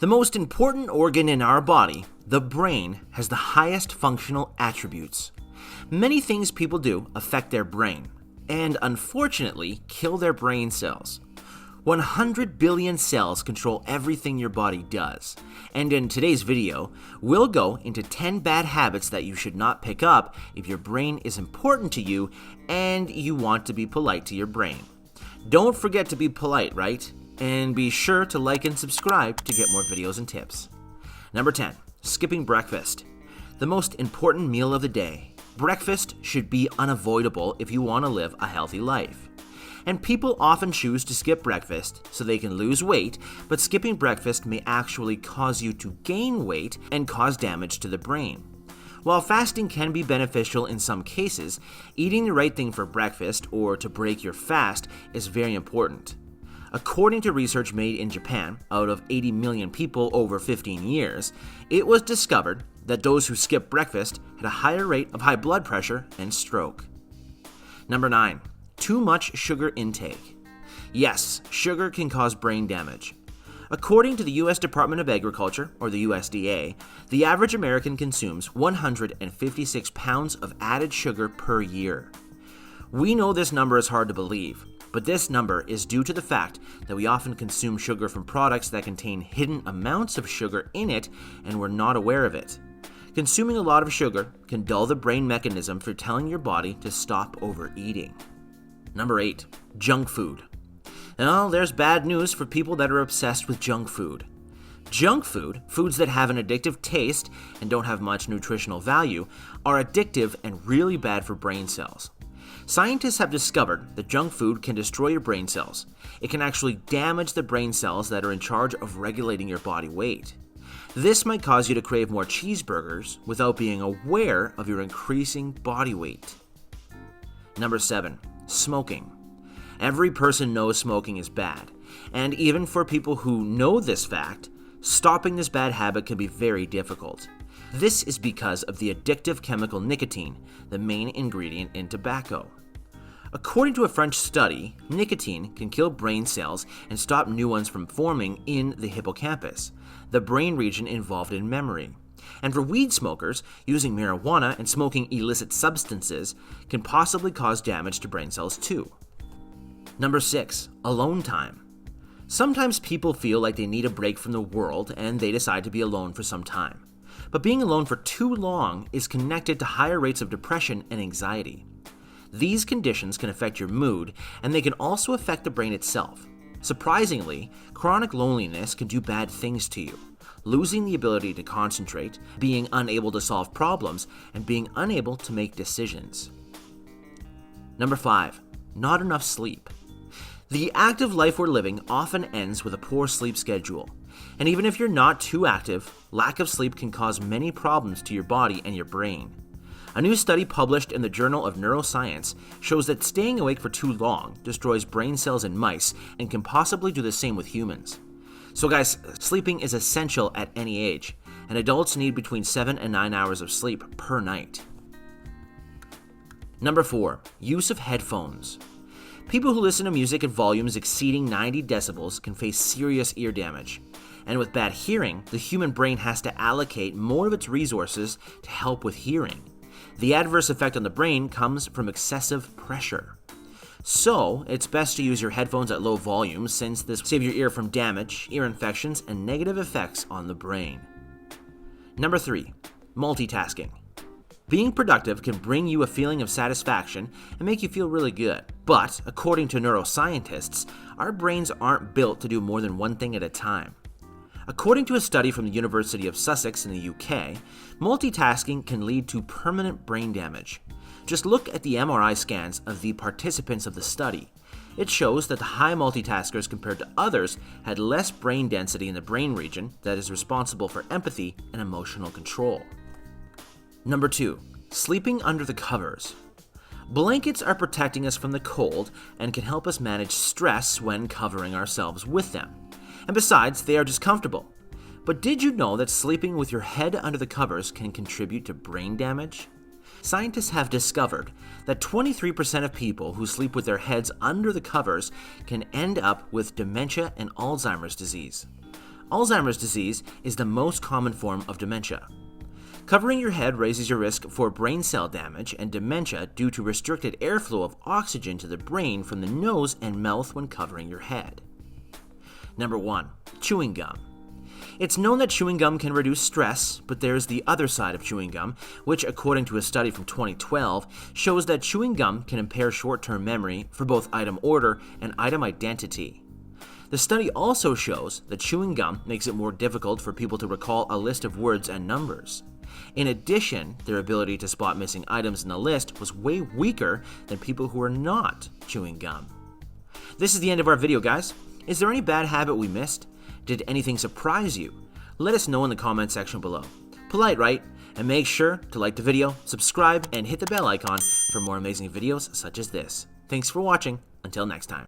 The most important organ in our body, the brain, has the highest functional attributes. Many things people do affect their brain, and unfortunately kill their brain cells. 100 billion cells control everything your body does. And in today's video, we'll go into 10 bad habits that you should not pick up if your brain is important to you and you want to be polite to your brain. Don't forget to be polite, right? And be sure to like and subscribe to get more videos and tips. Number 10, skipping breakfast. The most important meal of the day. Breakfast should be unavoidable if you want to live a healthy life. And people often choose to skip breakfast so they can lose weight, but skipping breakfast may actually cause you to gain weight and cause damage to the brain. While fasting can be beneficial in some cases, eating the right thing for breakfast or to break your fast is very important. According to research made in Japan, out of 80 million people over 15 years, it was discovered that those who skipped breakfast had a higher rate of high blood pressure and stroke. Number 9. Too much sugar intake. Yes, sugar can cause brain damage. According to the U.S. Department of Agriculture, or the USDA, the average American consumes 156 pounds of added sugar per year. We know this number is hard to believe, but this number is due to the fact that we often consume sugar from products that contain hidden amounts of sugar in it and we're not aware of it. Consuming a lot of sugar can dull the brain mechanism for telling your body to stop overeating. Number 8, junk food. Now, there's bad news for people that are obsessed with junk food. Junk food, foods that have an addictive taste and don't have much nutritional value, are addictive and really bad for brain cells. Scientists have discovered that junk food can destroy your brain cells. It can actually damage the brain cells that are in charge of regulating your body weight. This might cause you to crave more cheeseburgers without being aware of your increasing body weight. Number 7, smoking. Every person knows smoking is bad, and even for people who know this fact, stopping this bad habit can be very difficult. This is because of the addictive chemical nicotine, the main ingredient in tobacco. According to a French study, nicotine can kill brain cells and stop new ones from forming in the hippocampus, the brain region involved in memory. And for weed smokers, using marijuana and smoking illicit substances can possibly cause damage to brain cells too. Number 6, alone time. Sometimes people feel like they need a break from the world and they decide to be alone for some time. But being alone for too long is connected to higher rates of depression and anxiety. These conditions can affect your mood, and they can also affect the brain itself. Surprisingly, chronic loneliness can do bad things to you, losing the ability to concentrate, being unable to solve problems, and being unable to make decisions. Number 5, not enough sleep. The active life we're living often ends with a poor sleep schedule. And even if you're not too active, lack of sleep can cause many problems to your body and your brain. A new study published in the Journal of Neuroscience shows that staying awake for too long destroys brain cells in mice and can possibly do the same with humans. So guys, sleeping is essential at any age, and adults need between 7 and 9 hours of sleep per night. Number 4, use of headphones. People who listen to music at volumes exceeding 90 decibels can face serious ear damage. And with bad hearing, the human brain has to allocate more of its resources to help with hearing. The adverse effect on the brain comes from excessive pressure. So, it's best to use your headphones at low volumes since this will save your ear from damage, ear infections, and negative effects on the brain. Number 3, multitasking. Being productive can bring you a feeling of satisfaction and make you feel really good. But, according to neuroscientists, our brains aren't built to do more than one thing at a time. According to a study from the University of Sussex in the UK, multitasking can lead to permanent brain damage. Just look at the MRI scans of the participants of the study. It shows that the high multitaskers compared to others had less brain density in the brain region that is responsible for empathy and emotional control. Number 2, sleeping under the covers. Blankets are protecting us from the cold and can help us manage stress when covering ourselves with them. And besides, they are just comfortable. But did you know that sleeping with your head under the covers can contribute to brain damage? Scientists have discovered that 23% of people who sleep with their heads under the covers can end up with dementia and Alzheimer's disease. Alzheimer's disease is the most common form of dementia. Covering your head raises your risk for brain cell damage and dementia due to restricted airflow of oxygen to the brain from the nose and mouth when covering your head. Number 1. Chewing gum. It's known that chewing gum can reduce stress, but there's the other side of chewing gum, which, according to a study from 2012, shows that chewing gum can impair short-term memory for both item order and item identity. The study also shows that chewing gum makes it more difficult for people to recall a list of words and numbers. In addition, their ability to spot missing items in the list was way weaker than people who are not chewing gum. This is the end of our video, guys. Is there any bad habit we missed? Did anything surprise you? Let us know in the comment section below. Polite, right? And make sure to like the video, subscribe, and hit the bell icon for more amazing videos such as this. Thanks for watching. Until next time.